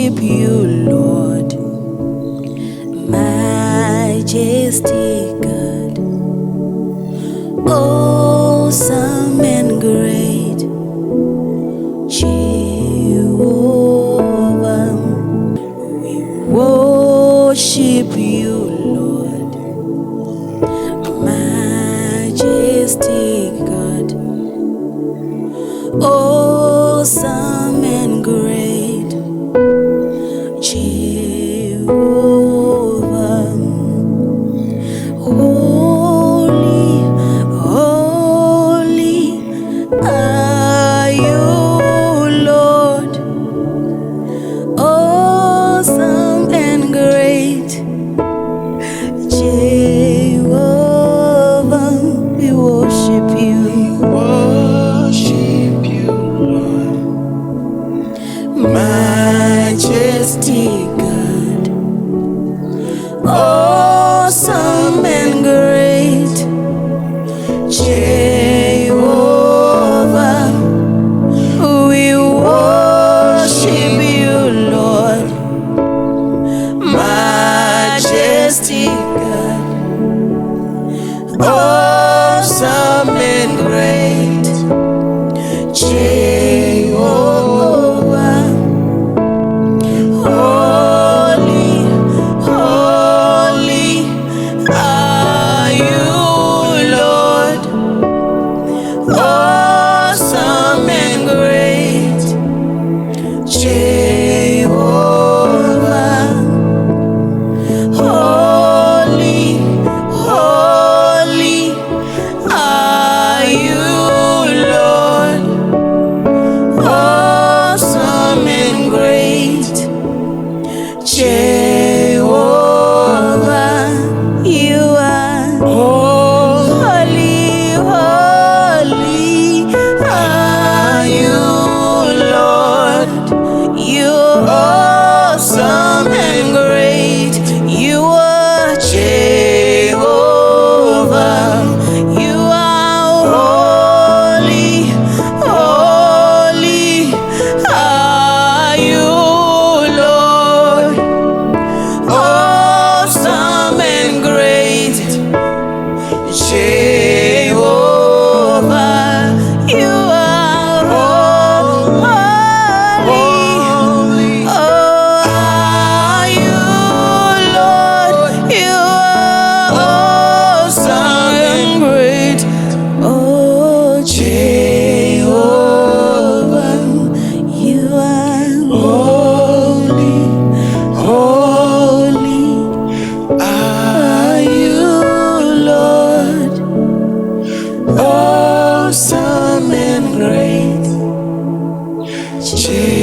worship you, Lord, Majestic God, awesome and great Jehovah. We worship you, Lord, Majestic God, awesome and great Jehovah. Holy, holy are you, Lord, awesome and great Jehovah. We worship you. Worship you, Lord, Majestic God, awesome and great Jehovah. We worship you, Lord, Majestic God, awesome and great Jehovah. Holy, holy are you, Lord, awesome and great Jehovah. Holy, holy are you, Lord, awesome and great Jehovah. You are holy, holy are you, Lord. You are awesome and great. You are Jehovah. You are holy, holy are you, Lord, awesome and great Jehovah. You are holy, oh, are you, Lord. You are awesome and great, oh Jehovah. You are holy, holy are you, Lord, awesome and great Jehovah.